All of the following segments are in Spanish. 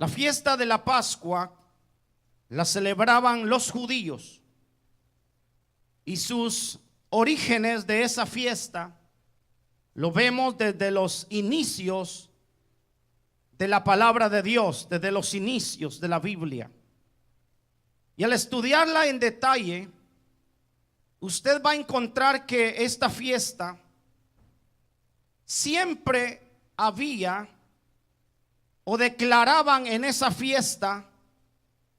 La fiesta de la Pascua la celebraban los judíos, y sus orígenes de esa fiesta lo vemos desde los inicios de la palabra de Dios, desde los inicios de la Biblia. Y al estudiarla en detalle, usted va a encontrar que esta fiesta siempre había o declaraban en esa fiesta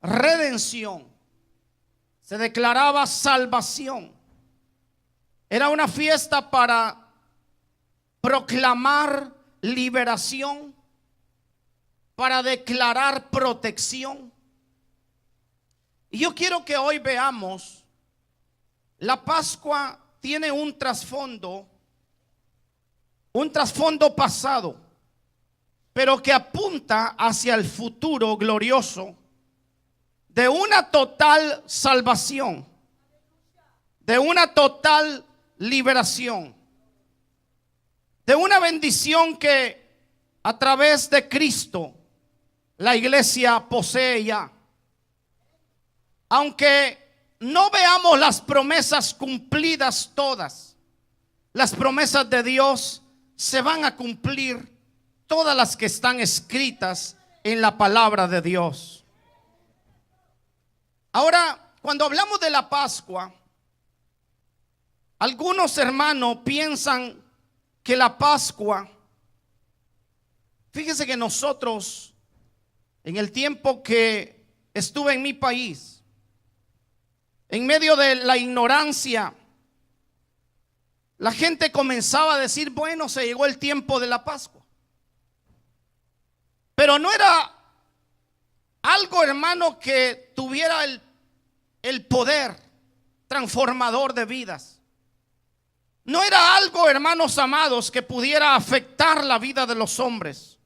redención, se declaraba salvación. Era una fiesta para proclamar liberación, para declarar protección. Y yo quiero que hoy veamos, la Pascua tiene un trasfondo pasado, pero que apunta hacia el futuro glorioso de una total salvación, de una total liberación, de una bendición que a través de Cristo la iglesia posee ya. Aunque no veamos las promesas cumplidas todas, las promesas de Dios se van a cumplir, todas las que están escritas en la palabra de Dios. Ahora, cuando hablamos de la Pascua, algunos hermanos piensan que la Pascua, fíjese que nosotros, en el tiempo que estuve en mi país, en medio de la ignorancia, la gente comenzaba a decir, bueno, se llegó el tiempo de la Pascua. Pero no era algo, hermano, que tuviera el poder transformador de vidas. No era algo, hermanos amados, que pudiera afectar la vida de los hombres.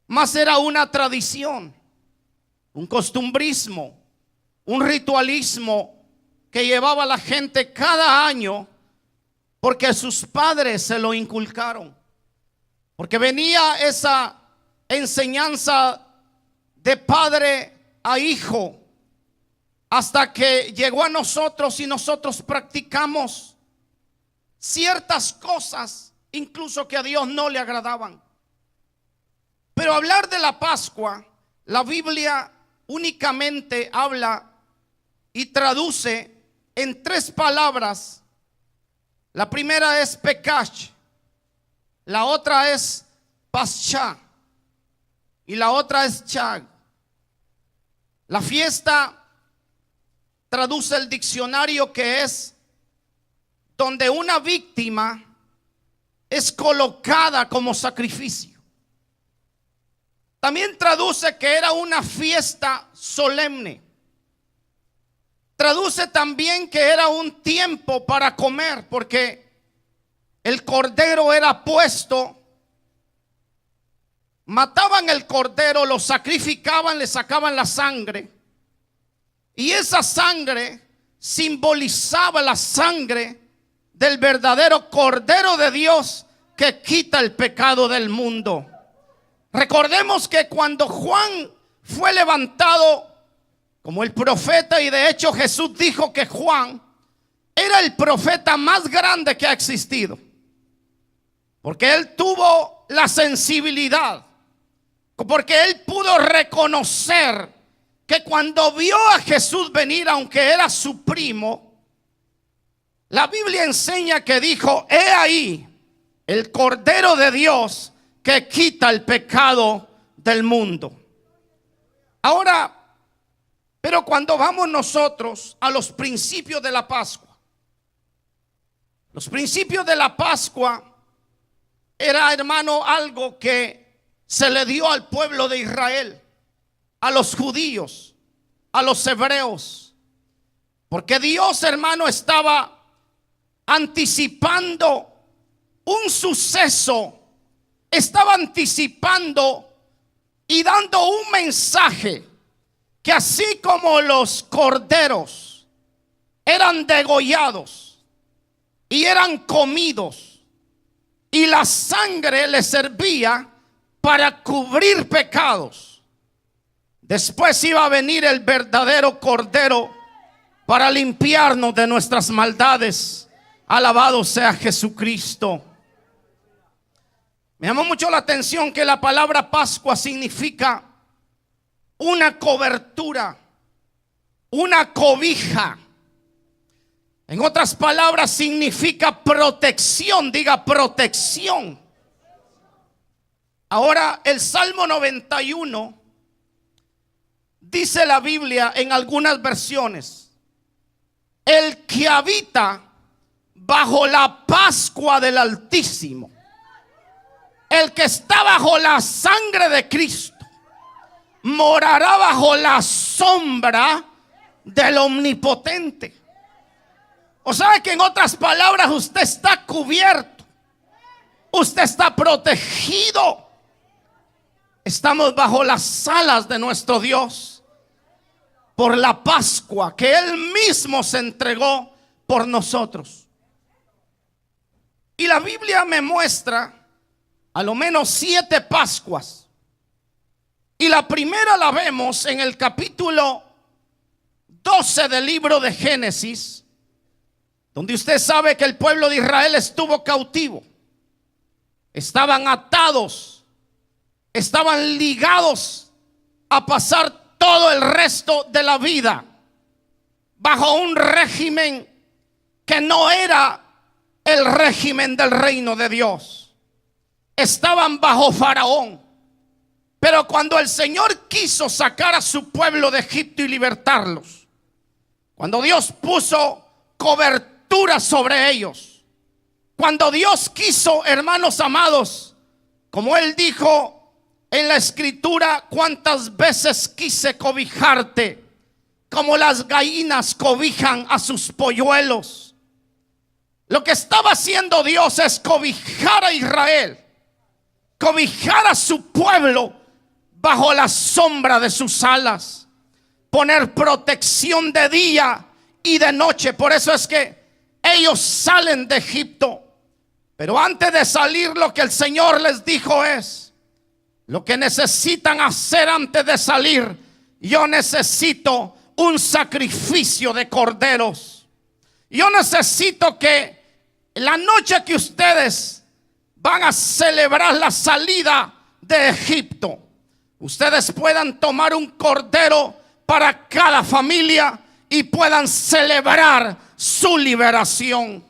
Más era una tradición, un costumbrismo, un ritualismo que llevaba a la gente cada año, porque sus padres se lo inculcaron, porque venía esa enseñanza de padre a hijo, hasta que llegó a nosotros y nosotros practicamos ciertas cosas, incluso que a Dios no le agradaban. Pero hablar de la Pascua, la Biblia únicamente habla y traduce en tres palabras. La primera es Pekach, la otra es Pascha y la otra es Chag. La fiesta traduce el diccionario que es donde una víctima es colocada como sacrificio. También traduce que era una fiesta solemne. Traduce también que era un tiempo para comer, porque el cordero era puesto. Mataban el cordero, lo sacrificaban, le sacaban la sangre, y esa sangre simbolizaba la sangre del verdadero Cordero de Dios que quita el pecado del mundo. Recordemos que cuando Juan fue levantado como el profeta, y de hecho Jesús dijo que Juan era el profeta más grande que ha existido, porque él tuvo la sensibilidad, porque él pudo reconocer que cuando vio a Jesús venir, aunque era su primo, la Biblia enseña que dijo: he ahí el Cordero de Dios que quita el pecado del mundo. Ahora, pero cuando vamos nosotros a los principios de la Pascua, los principios de la Pascua era, hermano, algo que se le dio al pueblo de Israel, a los judíos, a los hebreos, porque Dios, hermano, estaba anticipando un suceso, estaba anticipando y dando un mensaje, que así como los corderos eran degollados y eran comidos, y la sangre les servía para cubrir pecados, Después iba a venir el verdadero Cordero para limpiarnos de nuestras maldades. Alabado sea Jesucristo. Me llamó mucho la atención que la palabra Pascua significa una cobertura, una cobija. En otras palabras, significa protección. Diga protección. Ahora, el Salmo 91 dice la Biblia en algunas versiones: el que habita bajo la Pascua del Altísimo, el que está bajo la sangre de Cristo, morará bajo la sombra del Omnipotente. O sea que en otras palabras, usted está cubierto, usted está protegido. Estamos bajo las alas de nuestro Dios por la Pascua que Él mismo se entregó por nosotros. Y la Biblia me muestra a lo menos 7 Pascuas. Y la primera la vemos en el capítulo 12 del libro de Génesis, donde usted sabe que el pueblo de Israel estuvo cautivo. Estaban atados, estaban ligados a pasar todo el resto de la vida bajo un régimen que no era el régimen del reino de Dios. Estaban bajo Faraón. Pero cuando el Señor quiso sacar a su pueblo de Egipto y libertarlos, cuando Dios puso cobertura sobre ellos, cuando Dios quiso, hermanos amados, como Él dijo en la escritura: cuántas veces quise cobijarte, como las gallinas cobijan a sus polluelos. Lo que estaba haciendo Dios es cobijar a Israel, cobijar a su pueblo bajo la sombra de sus alas, poner protección de día y de noche. Por eso es que ellos salen de Egipto. Pero antes de salir, lo que el Señor les dijo es: lo que necesitan hacer antes de salir, yo necesito un sacrificio de corderos. Yo necesito que la noche que ustedes van a celebrar la salida de Egipto, ustedes puedan tomar un cordero para cada familia y puedan celebrar su liberación.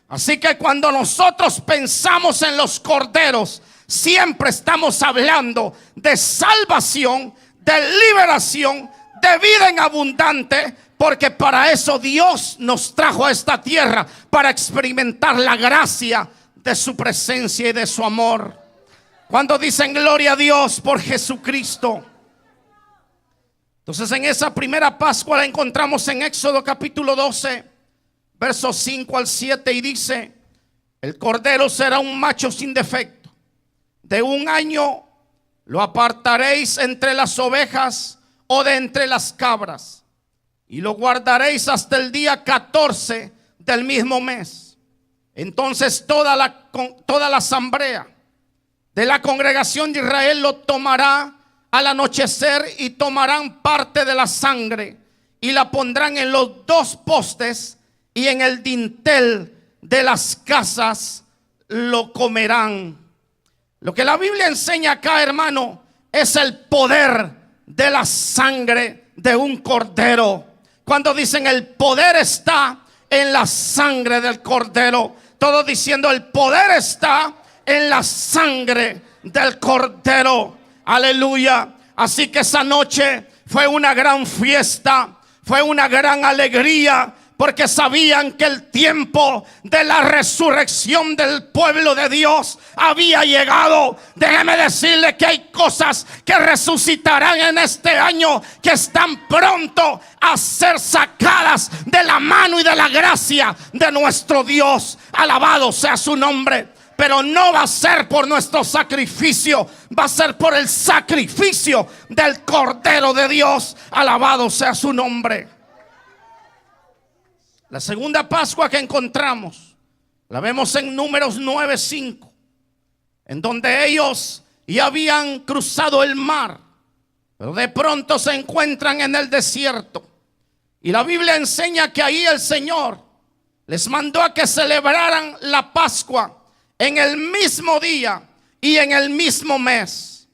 Así que cuando nosotros pensamos en los corderos, siempre estamos hablando de salvación, de liberación, de vida en abundante, porque para eso Dios nos trajo a esta tierra, para experimentar la gracia de su presencia y de su amor. Cuando dicen gloria a Dios por Jesucristo. Entonces en esa primera Pascua la encontramos en Éxodo capítulo 12, versos 5 al 7, y dice: el cordero será un macho sin defecto. De 1 año lo apartaréis entre las ovejas o de entre las cabras, y lo guardaréis hasta el día 14 del mismo mes. Entonces toda la asamblea de la congregación de Israel lo tomará al anochecer, y tomarán parte de la sangre y la pondrán en los 2 postes y en el dintel de las casas lo comerán. Lo que la Biblia enseña acá, hermano, es el poder de la sangre de un cordero. Cuando dicen el poder está en la sangre del cordero, todos diciendo el poder está en la sangre del cordero. Aleluya. Así que esa noche fue una gran fiesta, fue una gran alegría, porque sabían que el tiempo de la resurrección del pueblo de Dios había llegado. Déjeme decirle que hay cosas que resucitarán en este año, que están pronto a ser sacadas de la mano y de la gracia de nuestro Dios. Alabado sea su nombre. Pero no va a ser por nuestro sacrificio, va a ser por el sacrificio del Cordero de Dios. Alabado sea su nombre. La segunda Pascua que encontramos la vemos en Números 9:5, en donde ellos ya habían cruzado el mar. Pero de pronto se encuentran en el desierto. Y la Biblia enseña que ahí el Señor les mandó a que celebraran la Pascua en el mismo día y en el mismo mes.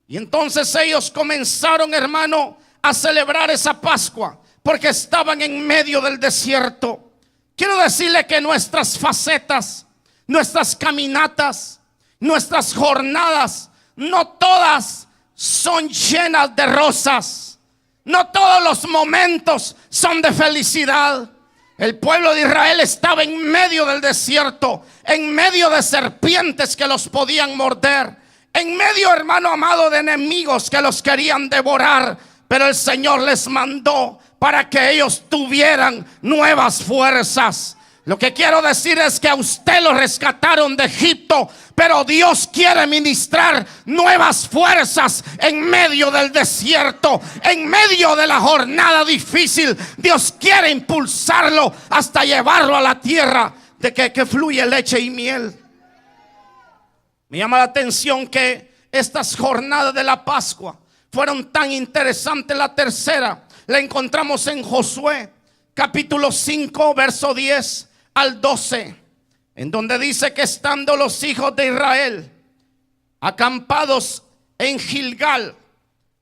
Y entonces ellos comenzaron, hermano, a celebrar esa Pascua porque estaban en medio del desierto. Quiero decirle que nuestras facetas, nuestras caminatas, nuestras jornadas, no todas son llenas de rosas. No todos los momentos son de felicidad. El pueblo de Israel estaba en medio del desierto, en medio de serpientes que los podían morder, en medio, hermano amado, de enemigos que los querían devorar. Pero el Señor les mandó para que ellos tuvieran nuevas fuerzas. Lo que quiero decir es que a usted lo rescataron de Egipto, pero Dios quiere ministrar nuevas fuerzas en medio del desierto, en medio de la jornada difícil. Dios quiere impulsarlo hasta llevarlo a la tierra de que fluye leche y miel. Me llama la atención que estas jornadas de la Pascua fueron tan interesantes. La tercera la encontramos en Josué capítulo 5 verso 10 al 12, en donde dice que estando los hijos de Israel acampados en Gilgal,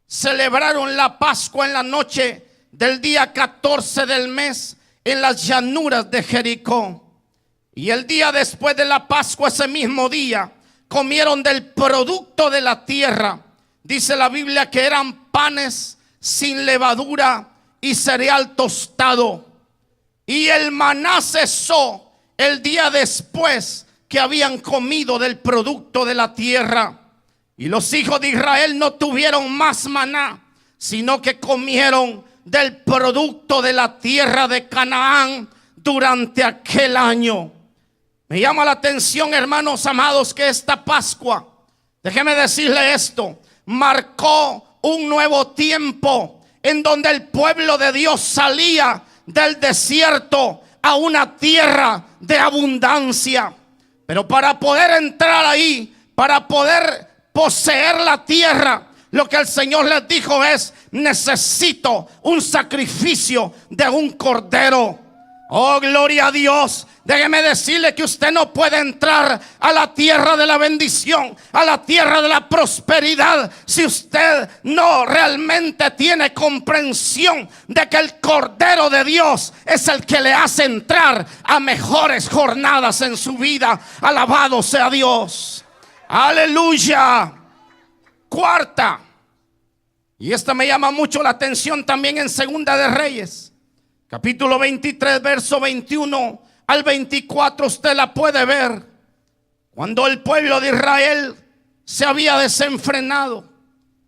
celebraron la Pascua en la noche del día 14 del mes en las llanuras de Jericó. Y el día después de la Pascua, ese mismo día, comieron del producto de la tierra. Dice la Biblia que eran panes sin levadura y cereal tostado. Y el maná cesó el día después que habían comido del producto de la tierra. Y los hijos de Israel no tuvieron más maná, sino que comieron del producto de la tierra de Canaán durante aquel año. Me llama la atención, hermanos amados, que esta Pascua, déjeme decirle esto, marcó un nuevo tiempo en donde el pueblo de Dios salía del desierto a una tierra de abundancia. Pero para poder entrar ahí, para poder poseer la tierra, lo que el Señor les dijo es: necesito un sacrificio de un cordero. Oh, gloria a Dios. Déjeme decirle que usted no puede entrar a la tierra de la bendición, a la tierra de la prosperidad, si usted no realmente tiene comprensión de que el Cordero de Dios es el que le hace entrar a mejores jornadas en su vida. Alabado sea Dios. Aleluya. Cuarta, y esta me llama mucho la atención también, en Segunda de Reyes capítulo 23 verso 21 al 24, usted la puede ver. Cuando el pueblo de Israel se había desenfrenado,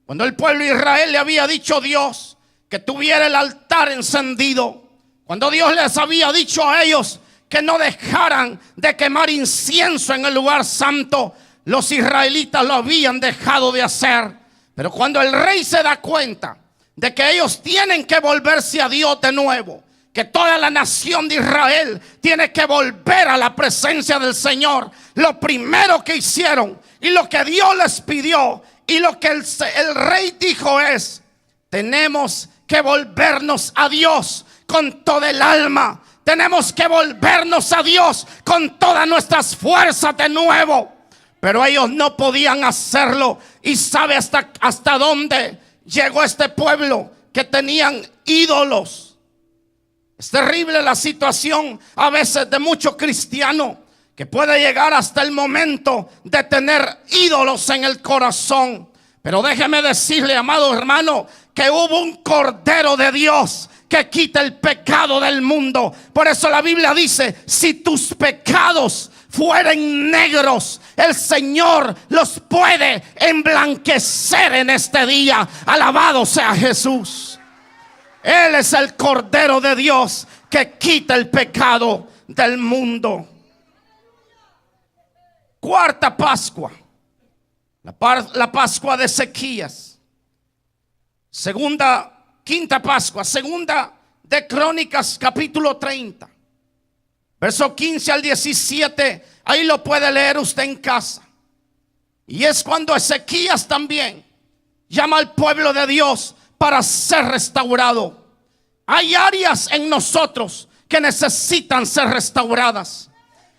cuando el pueblo de Israel le había dicho a Dios que tuviera el altar encendido, cuando Dios les había dicho a ellos que no dejaran de quemar incienso en el lugar santo, los israelitas lo habían dejado de hacer. Pero cuando el rey se da cuenta de que ellos tienen que volverse a Dios de nuevo, que toda la nación de Israel tiene que volver a la presencia del Señor, lo primero que hicieron y lo que Dios les pidió y lo que el rey dijo es: tenemos que volvernos a Dios con toda el alma, tenemos que volvernos a Dios con todas nuestras fuerzas de nuevo. Pero ellos no podían hacerlo. Y sabe hasta dónde llegó este pueblo, que tenían ídolos. Es terrible la situación a veces de muchos cristianos, que puede llegar hasta el momento de tener ídolos en el corazón. Pero déjeme decirle, amado hermano, que hubo un Cordero de Dios que quita el pecado del mundo. Por eso la Biblia dice: si tus pecados fueren negros, el Señor los puede emblanquecer en este día. Alabado sea Jesús. Él es el Cordero de Dios que quita el pecado del mundo. Cuarta Pascua, la Pascua de Ezequías. Quinta Pascua, segunda de Crónicas capítulo 30, verso 15 al 17. Ahí lo puede leer usted en casa. Y es cuando Ezequías también llama al pueblo de Dios para ser restaurado. Hay áreas en nosotros que necesitan ser restauradas.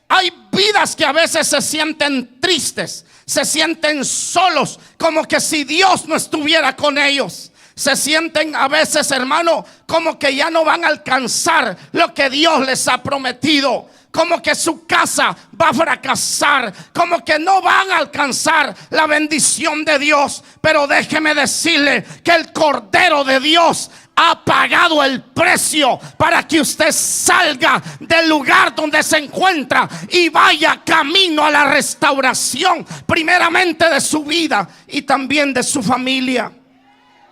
Hay vidas que a veces se sienten tristes, se sienten solos, como que si Dios no estuviera con ellos. Se sienten a veces, hermano, como que ya no van a alcanzar lo que Dios les ha prometido. Como que su casa va a fracasar, como que no van a alcanzar la bendición de Dios. Pero déjeme decirle que el Cordero de Dios ha pagado el precio para que usted salga del lugar donde se encuentra y vaya camino a la restauración, primeramente de su vida y también de su familia.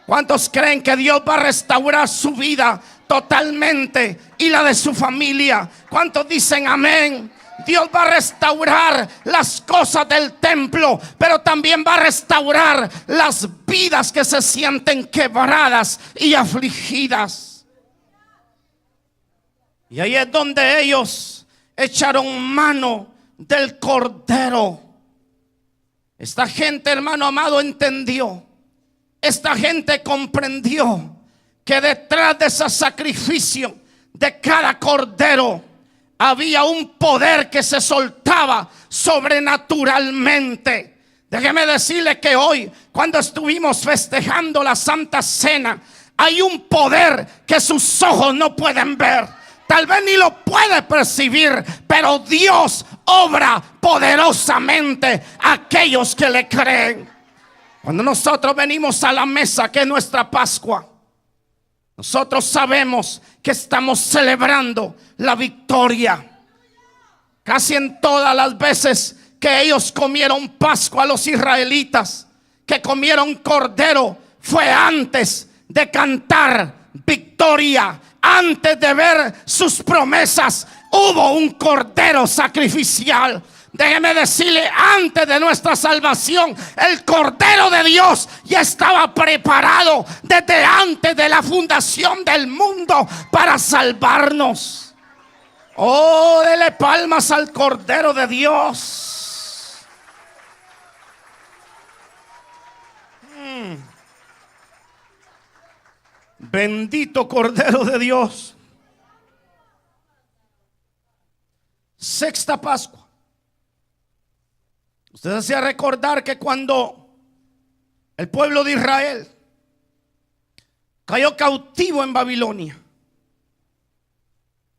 ¿Cuántos creen que Dios va a restaurar su vida totalmente y la de su familia? ¿Cuántos dicen amén? Dios va a restaurar las cosas del templo, pero también va a restaurar las vidas que se sienten quebradas y afligidas. Y ahí es donde ellos echaron mano del Cordero. Esta gente, hermano amado, entendió. Esta gente comprendió que detrás de ese sacrificio de cada cordero había un poder que se soltaba sobrenaturalmente. Déjeme decirle que hoy, cuando estuvimos festejando la Santa Cena, hay un poder que sus ojos no pueden ver. Tal vez ni lo puede percibir, pero Dios obra poderosamente a aquellos que le creen. Cuando nosotros venimos a la mesa, que es nuestra Pascua, nosotros sabemos que estamos celebrando la victoria. Casi en todas las veces que ellos comieron Pascua, los israelitas que comieron cordero, fue antes de cantar victoria, antes de ver sus promesas. Hubo un cordero sacrificial. Déjeme decirle, antes de nuestra salvación, el Cordero de Dios ya estaba preparado desde antes de la fundación del mundo para salvarnos. Oh, dele palmas al Cordero de Dios. Bendito Cordero de Dios. Sexta Pascua. Usted hacía recordar que cuando el pueblo de Israel cayó cautivo en Babilonia,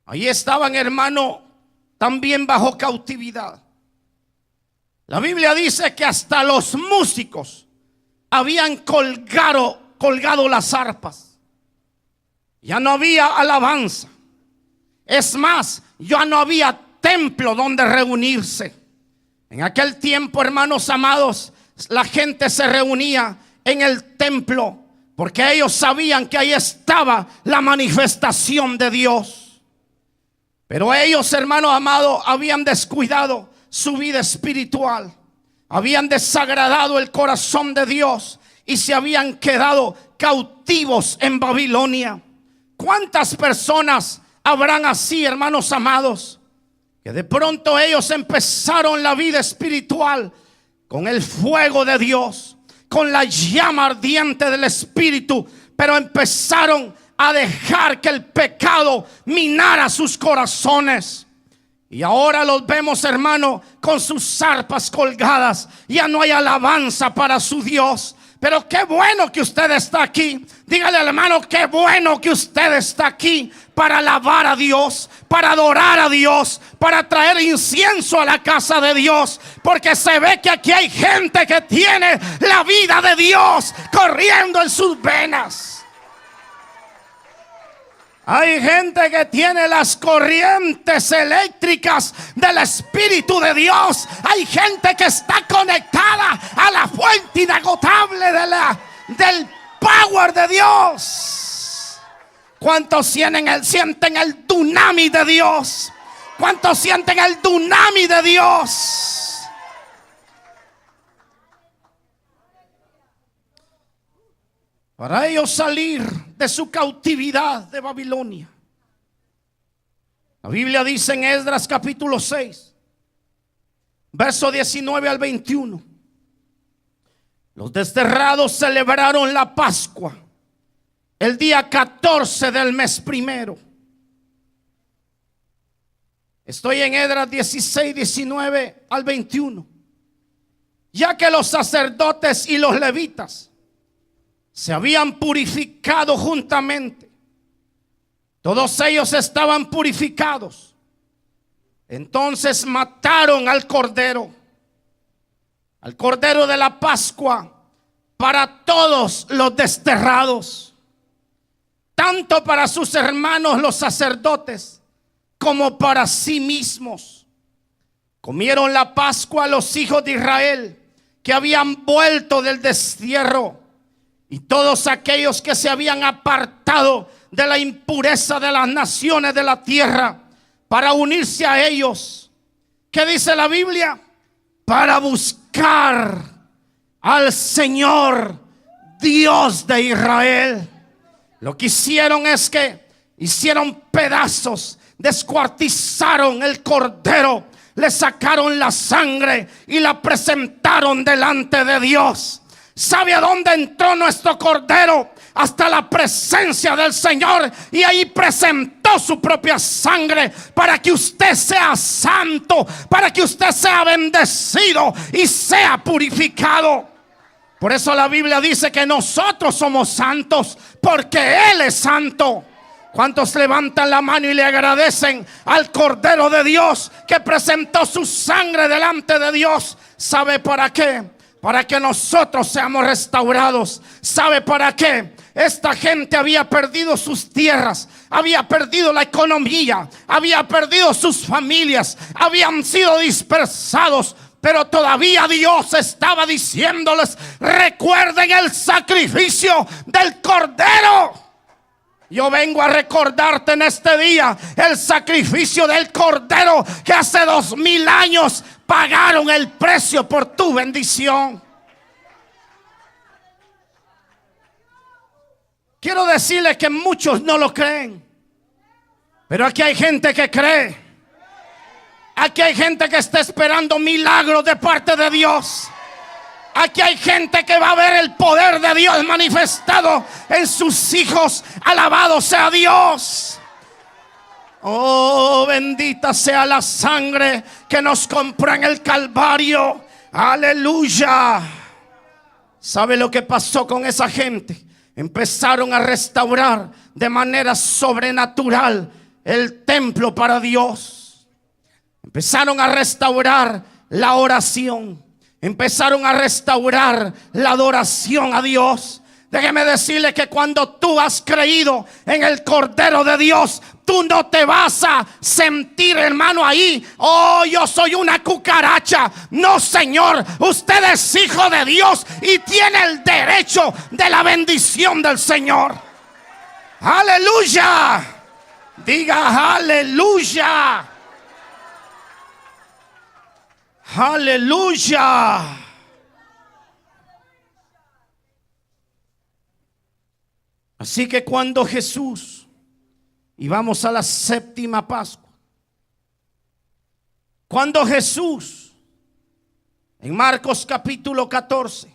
ahí estaban, hermano, también bajo cautividad. La Biblia dice que hasta los músicos habían colgado las arpas. Ya no había alabanza. Es más, ya no había templo donde reunirse. En aquel tiempo, hermanos amados, la gente se reunía en el templo porque ellos sabían que ahí estaba la manifestación de Dios. Pero ellos, hermanos amados, habían descuidado su vida espiritual, habían desagradado el corazón de Dios y se habían quedado cautivos en Babilonia. ¿Cuántas personas habrán así, hermanos amados? Que de pronto ellos empezaron la vida espiritual con el fuego de Dios, con la llama ardiente del Espíritu, pero empezaron a dejar que el pecado minara sus corazones. Y ahora los vemos, hermano, con sus arpas colgadas. Ya no hay alabanza para su Dios. Pero qué bueno que usted está aquí. Dígale al hermano, qué bueno que usted está aquí para alabar a Dios, para adorar a Dios, para traer incienso a la casa de Dios. Porque se ve que aquí hay gente que tiene la vida de Dios corriendo en sus venas. Hay gente que tiene las corrientes eléctricas del Espíritu de Dios. Hay gente que está conectada a la fuente inagotable del power de Dios. ¿Cuántos sienten el dunami de Dios? ¿Cuántos sienten el dunami de Dios? Para ellos salir de su cautividad de Babilonia, la Biblia dice en Esdras capítulo 6, verso 19 al 21. Los desterrados celebraron la Pascua el día 14 del mes primero. Estoy en Esdras 16, 19 al 21. Ya que los sacerdotes y los levitas se habían purificado juntamente, todos ellos estaban purificados. Entonces mataron al cordero de la Pascua para todos los desterrados, tanto para sus hermanos los sacerdotes como para sí mismos. Comieron la Pascua los hijos de Israel que habían vuelto del destierro, y todos aquellos que se habían apartado de la impureza de las naciones de la tierra para unirse a ellos. ¿Qué dice la Biblia? Para buscar al Señor Dios de Israel. Lo que hicieron es que hicieron pedazos, descuartizaron el cordero, le sacaron la sangre y la presentaron delante de Dios. ¿Sabe a dónde entró nuestro cordero? Hasta la presencia del Señor, y ahí presentó su propia sangre para que usted sea santo, para que usted sea bendecido y sea purificado. Por eso la Biblia dice que nosotros somos santos porque Él es santo. ¿Cuántos levantan la mano y le agradecen al Cordero de Dios que presentó su sangre delante de Dios? ¿Sabe para qué? Para que nosotros seamos restaurados. ¿Sabe para qué? Esta gente había perdido sus tierras, había perdido la economía, había perdido sus familias, habían sido dispersados. Pero todavía Dios estaba diciéndoles: recuerden el sacrificio del Cordero. Yo vengo a recordarte en este día el sacrificio del Cordero que hace 2000 años pagaron el precio por tu bendición. Quiero decirles que muchos no lo creen, pero aquí hay gente que cree. Aquí hay gente que está esperando milagros de parte de Dios. Aquí hay gente que va a ver el poder de Dios manifestado en sus hijos. Alabado sea Dios. Oh, bendita sea la sangre que nos compró en el Calvario. Aleluya. ¿Sabe lo que pasó con esa gente? Empezaron a restaurar de manera sobrenatural el templo para Dios. Empezaron a restaurar la oración. Empezaron a restaurar la adoración a Dios. Déjeme decirle que cuando tú has creído en el Cordero de Dios, tú no te vas a sentir, hermano, ahí: oh, yo soy una cucaracha. No, Señor, usted es hijo de Dios y tiene el derecho de la bendición del Señor. Aleluya. Diga aleluya. Aleluya. Así que cuando Jesús, y vamos a la séptima Pascua, cuando Jesús, en Marcos capítulo 14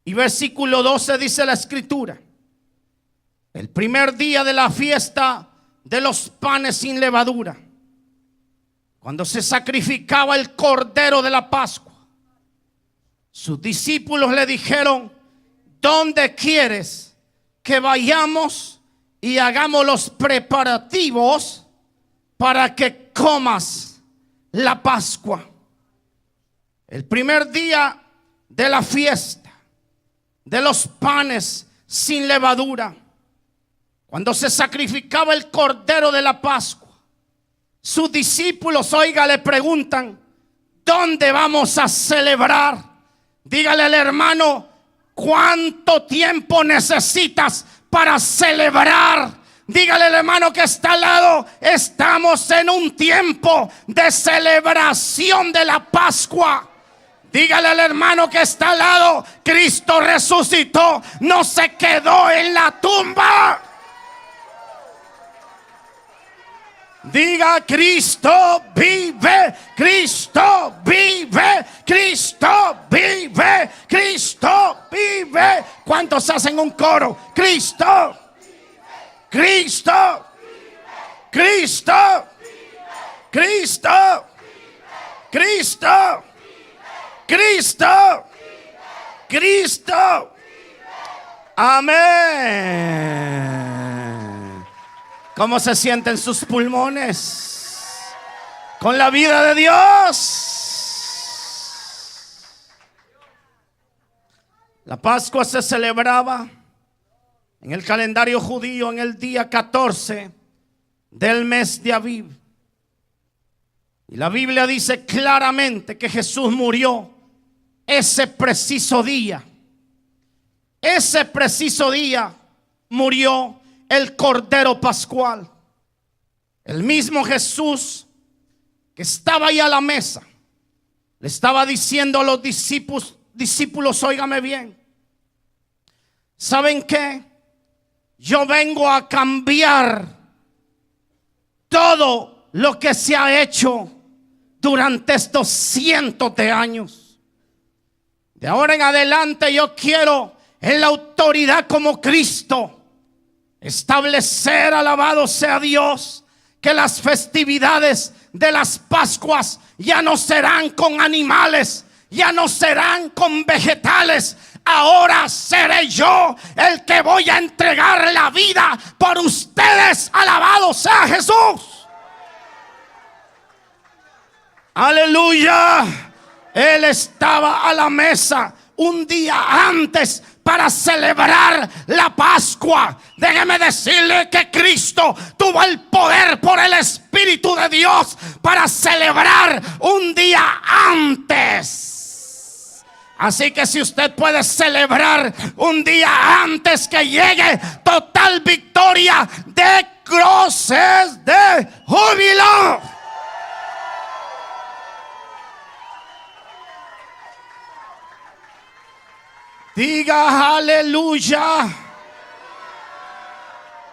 y versículo 12 dice la escritura: el primer día de la fiesta de los panes sin levadura, cuando se sacrificaba el cordero de la Pascua, sus discípulos le dijeron: ¿dónde quieres que vayamos y hagamos los preparativos para que comas la Pascua? El primer día de la fiesta de los panes sin levadura, cuando se sacrificaba el cordero de la Pascua, sus discípulos, oiga, le preguntan: ¿dónde vamos a celebrar? Dígale al hermano: ¿cuánto tiempo necesitas para celebrar? Dígale al hermano que está al lado: estamos en un tiempo de celebración de la Pascua. Dígale al hermano que está al lado: Cristo resucitó, no se quedó en la tumba. Diga: Cristo vive, Cristo vive, Cristo vive, Cristo vive. ¿Cuántos hacen un coro? Cristo, Cristo, Cristo, Cristo, Cristo, Cristo, Cristo. Amén. ¿Cómo se sienten sus pulmones con la vida de Dios? La Pascua se celebraba en el calendario judío en el día 14 del mes de Aviv. Y la Biblia dice claramente que Jesús murió ese preciso día. Ese preciso día murió el Cordero Pascual. El mismo Jesús que estaba ahí a la mesa le estaba diciendo a los discípulos, óigame bien, ¿saben qué? Yo vengo a cambiar todo lo que se ha hecho durante estos cientos de años. De ahora en adelante yo quiero, en la autoridad como Cristo, establecer, alabado sea Dios, que las festividades de las Pascuas ya no serán con animales, ya no serán con vegetales. Ahora seré yo el que voy a entregar la vida por ustedes. Alabado sea Jesús. Aleluya. Él estaba a la mesa un día antes para celebrar la Pascua. Déjeme decirle que Cristo tuvo el poder por el Espíritu de Dios para celebrar un día antes. Así que si usted puede celebrar un día antes que llegue, total victoria, de goces de júbilo. Diga aleluya.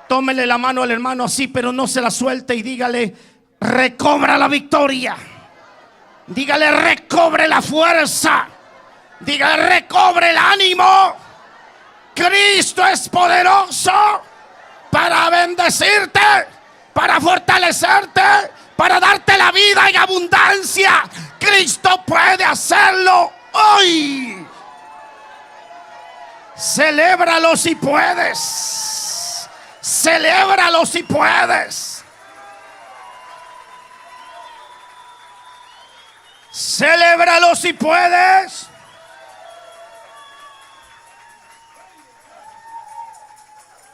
Tómele la mano al hermano así, pero no se la suelte, y dígale: recobra la victoria. Dígale: recobre la fuerza. Dígale: recobre el ánimo. Cristo es poderoso para bendecirte, para fortalecerte, para darte la vida en abundancia. Cristo puede hacerlo hoy. Celébralo si puedes. Celébralo si puedes. Celébralo si puedes.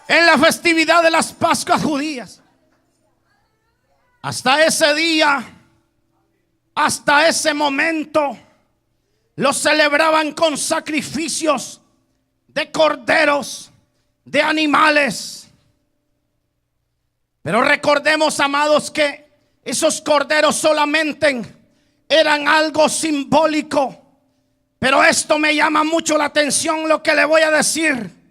En la festividad de las Pascuas judías, hasta ese día, hasta ese momento, lo celebraban con sacrificios de corderos, de animales. Pero recordemos, amados, que esos corderos solamente eran algo simbólico. Pero esto me llama mucho la atención, lo que le voy a decir.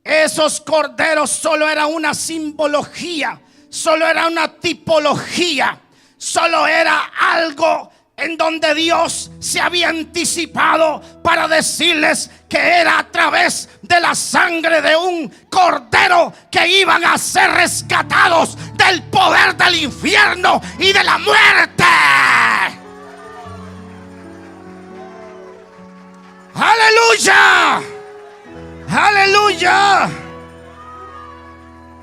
Esos corderos solo era una simbología, solo era una tipología, solo era algo en donde Dios se había anticipado para decirles que era a través de la sangre de un cordero que iban a ser rescatados del poder del infierno y de la muerte. ¡Aleluya! ¡Aleluya!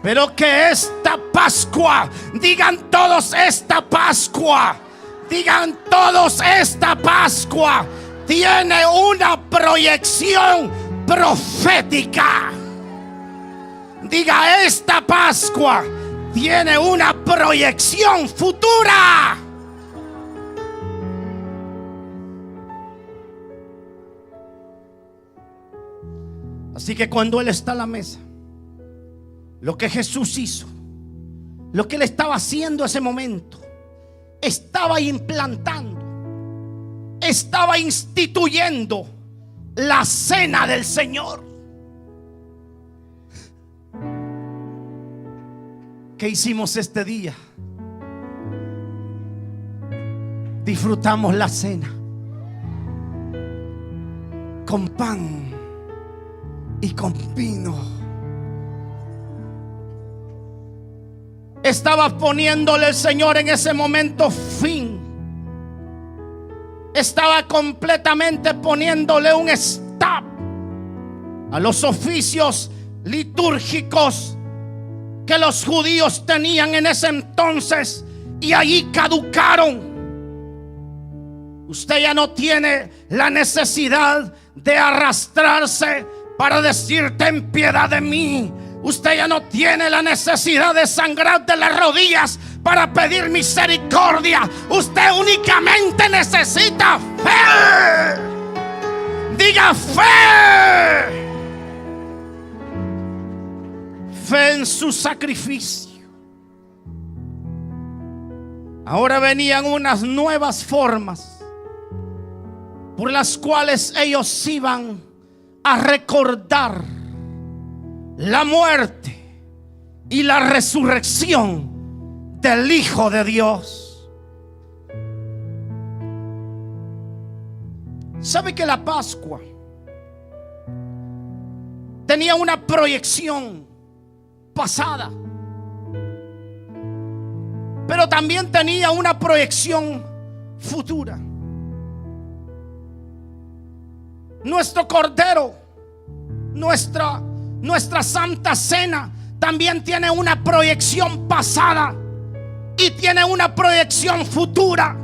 Pero que esta Pascua, digan todos esta Pascua, digan todos esta Pascua, tiene una proyección profética. Diga: esta Pascua tiene una proyección futura. Así que cuando Él está a la mesa, lo que Jesús hizo, lo que Él estaba haciendo ese momento, estaba implantando, estaba instituyendo la cena del Señor. ¿Qué hicimos este día? disfrutamos la cena con pan y con vino. Estaba poniéndole el Señor en ese momento fin. Estaba completamente poniéndole un stop a los oficios litúrgicos que los judíos tenían en ese entonces, y allí caducaron. Usted ya no tiene la necesidad de arrastrarse para decir: ten piedad de mí. Usted ya no tiene la necesidad de sangrar de las rodillas para pedir misericordia. Usted únicamente necesita fe. Diga fe. Fe en su sacrificio. Ahora venían unas nuevas formas por las cuales ellos iban a recordar la muerte y la resurrección del Hijo de Dios. ¿Sabe que la Pascua tenía una proyección pasada, pero también tenía una proyección futura? Nuestro Cordero, nuestra Santa Cena también tiene una proyección pasada y tiene una proyección futura.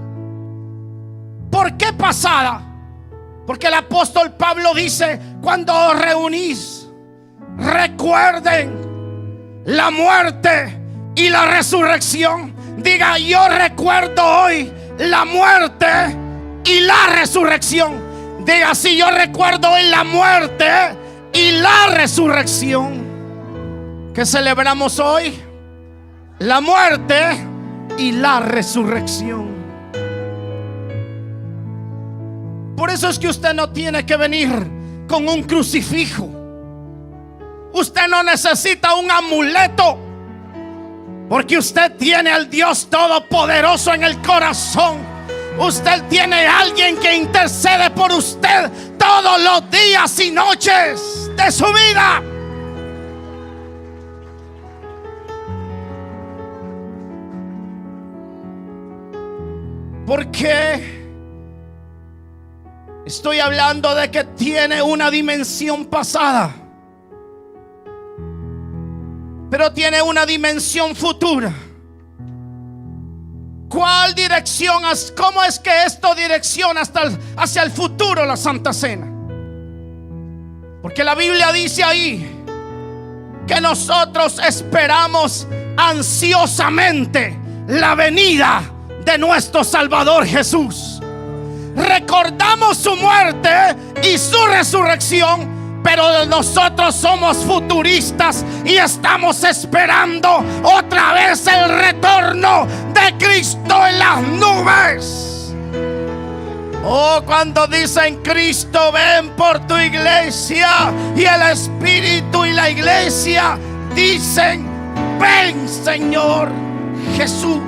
¿Por qué pasada? Porque el apóstol Pablo dice: cuando os reunís, recuerden la muerte y la resurrección. Diga: yo recuerdo hoy la muerte y la resurrección. Diga: si yo recuerdo hoy la muerte y la resurrección. ¿Qué celebramos hoy? La muerte y la resurrección. Por eso es que usted no tiene que venir con un crucifijo. Usted no necesita un amuleto, porque usted tiene al Dios Todopoderoso en el corazón. Usted tiene a alguien que intercede por usted todos los días y noches de su vida. Porque estoy hablando de que tiene una dimensión pasada, pero tiene una dimensión futura. ¿Cuál dirección? ¿Cómo es que esto direcciona hacia el futuro la Santa Cena? Porque la Biblia dice ahí que nosotros esperamos ansiosamente la venida de nuestro Salvador Jesús. Recordamos su muerte y su resurrección, pero nosotros somos futuristas y estamos esperando otra vez el retorno de Cristo en las nubes. Oh, cuando dicen: Cristo, ven por tu iglesia, y el Espíritu y la iglesia dicen: ven, Señor Jesús.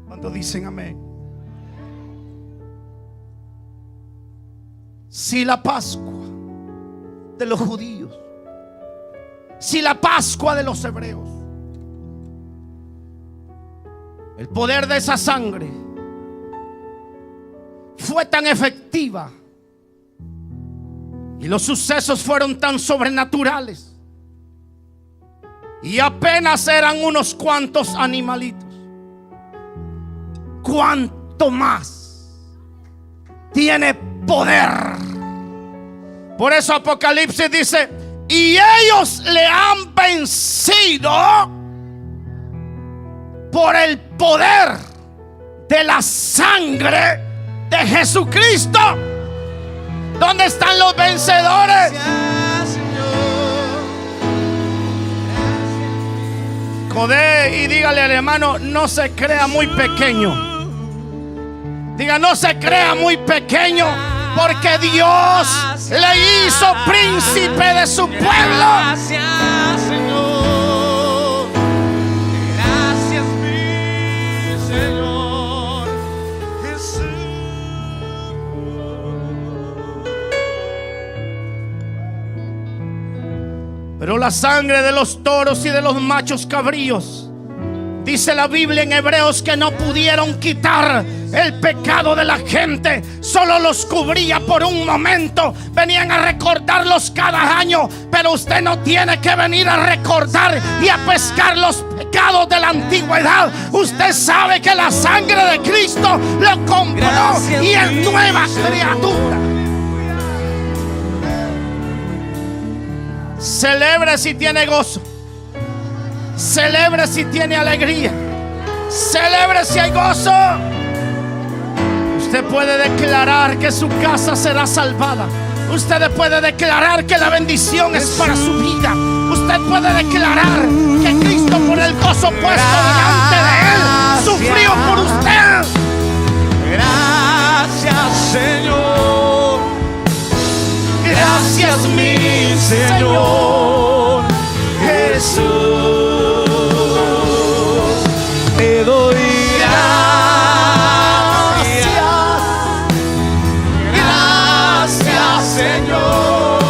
Cuando dicen amén. Si la Pascua de los judíos, si la Pascua de los hebreos, el poder de esa sangre fue tan efectiva y los sucesos fueron tan sobrenaturales, y apenas eran unos cuantos animalitos, ¿cuánto más tiene poder? Por eso Apocalipsis dice: y ellos le han vencido por el poder de la sangre de Jesucristo. ¿Dónde están los vencedores? Codé y dígale al hermano: no se crea muy pequeño. Diga: no se crea muy pequeño, porque Dios le hizo príncipe de su pueblo. Gracias, Señor. Pero la sangre de los toros y de los machos cabríos, dice la Biblia en Hebreos, que no pudieron quitar el pecado de la gente, solo los cubría por un momento. Venían a recordarlos cada año, pero usted no tiene que venir a recordar y a pescar los pecados de la antigüedad. Usted sabe que la sangre de Cristo lo compró y es nueva criatura. Celebre si tiene gozo. Celebre si tiene alegría. Celebre si hay gozo. Usted puede declarar que su casa será salvada. Usted puede declarar que la bendición es para su vida. Usted puede declarar que Cristo, por el gozo puesto delante de él, sufrió por usted. Gracias, Señor. Gracias, mi Señor Jesús. Te doy gracias, Señor.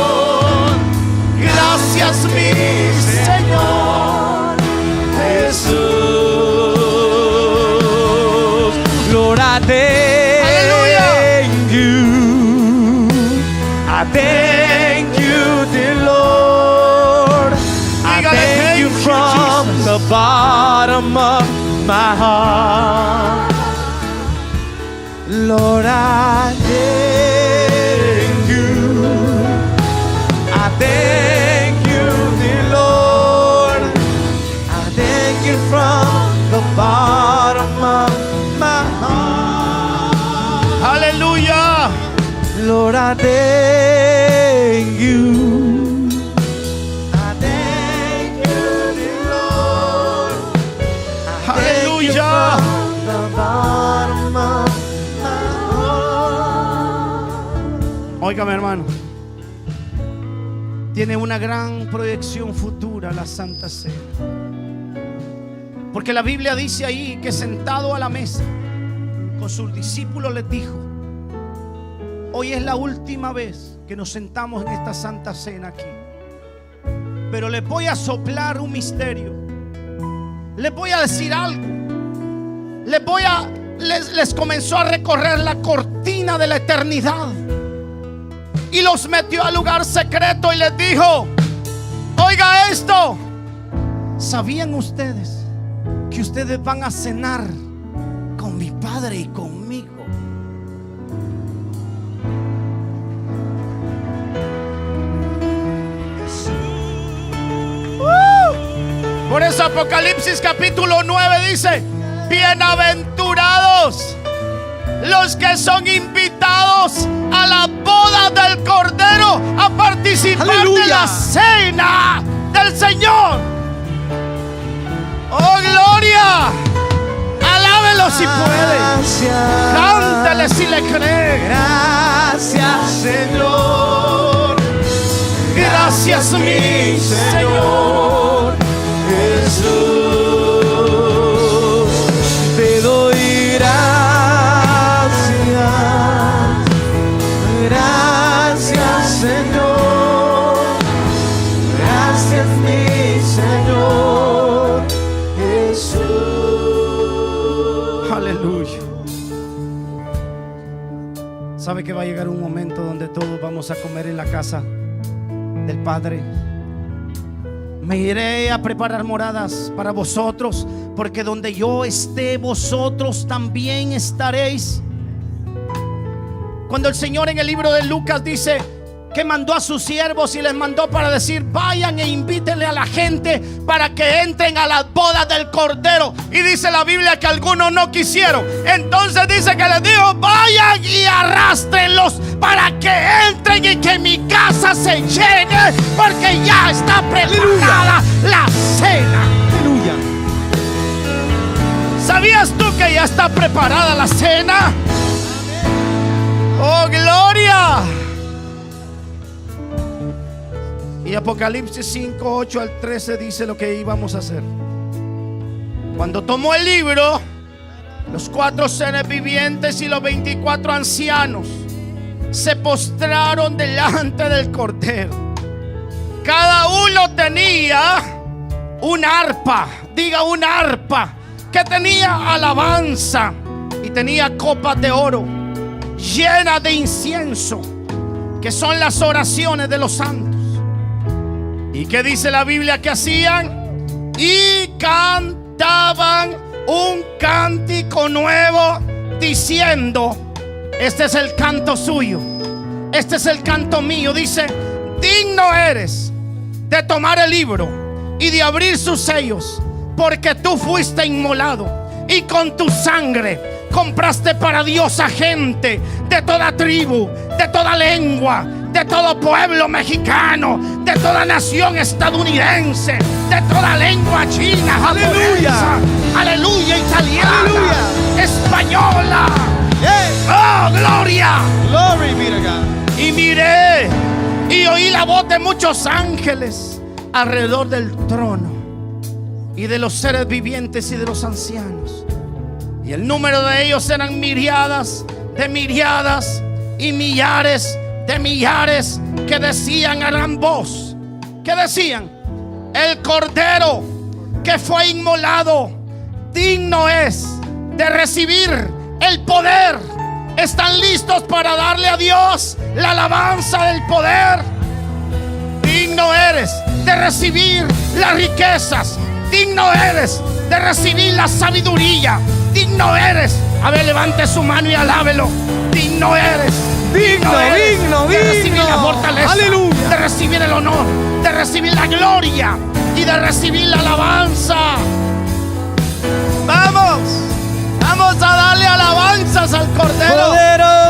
Gracias, mi Señor Jesús. Lord, I thank you. I thank you, dear Lord. I thank you from the bottom of my heart. Lord, I thank you. I thank you, dear Lord. I thank you from the bottom of my heart. Aleluya. Lord, I thank you. I thank you, dear Lord. I thank you Aleluya. from the bottom of my heart. Óigame, hermano, tiene una gran proyección futura la Santa Cena, porque la Biblia dice ahí que sentado a la mesa con sus discípulos les dijo: hoy es la última vez que nos sentamos en esta Santa Cena aquí, pero les voy a soplar un misterio, les voy a decir algo, les comenzó a recorrer la cortina de la eternidad y los metió al lugar secreto y les dijo: oiga esto, ¿sabían ustedes que ustedes van a cenar con mi Padre y conmigo? Por eso Apocalipsis capítulo 9 dice: bienaventurados los que son invitados a la boda del Cordero, a participar de la cena del Señor. Oh, gloria. Alábelo si puede. Cántale si le cree. Gracias, Señor. Gracias, mi Señor Jesús. Te doy gracias. Gracias, Señor. Gracias, mi Señor Jesús. Aleluya. ¿Sabe que va a llegar un momento donde todos vamos a comer en la casa del Padre? Me iré a preparar moradas para vosotros, porque donde yo esté, vosotros también estaréis. Cuando el Señor en el libro de Lucas dice que mandó a sus siervos y les mandó para decir: vayan e invítenle a la gente para que entren a las bodas del Cordero, y dice la Biblia que algunos no quisieron. Entonces dice que les dijo: vayan y arrástrenlos para que entren y que mi casa se llene, porque ya está preparada la cena. Aleluya. ¿Sabías tú que ya está preparada la cena? ¡Oh, gloria! Y Apocalipsis 5, 8 al 13 dice lo que íbamos a hacer. Cuando tomó el libro, los 4 seres vivientes y los 24 ancianos se postraron delante del Cordero. Cada uno tenía una arpa, diga una arpa, que tenía alabanza y tenía copas de oro llenas de incienso, que son las oraciones de los santos. ¿Y qué dice la Biblia que hacían? Y cantaban un cántico nuevo diciendo: este es el canto suyo, este es el canto mío. Dice: digno eres de tomar el libro y de abrir sus sellos, porque tú fuiste inmolado y con tu sangre compraste para Dios a gente de toda tribu, de toda lengua, de todo pueblo mexicano, de toda nación estadounidense, de toda lengua china, japonesa, aleluya, italiana, aleluya, española. Oh, gloria. Glory be to God. Y miré y oí la voz de muchos ángeles alrededor del trono y de los seres vivientes y de los ancianos. Y el número de ellos eran miriadas de miriadas y millares de millares, que decían a gran voz, que decían: el cordero que fue inmolado digno es de recibir el poder. ¿Están listos para darle a Dios la alabanza del poder? Digno eres de recibir las riquezas, digno eres de recibir la sabiduría, digno eres. A ver, levante su mano y alábelo. Digno eres, digno eres de recibir la fortaleza, aleluya, de recibir el honor, de recibir la gloria y de recibir la alabanza. Vamos a darle alabanzas al Cordero.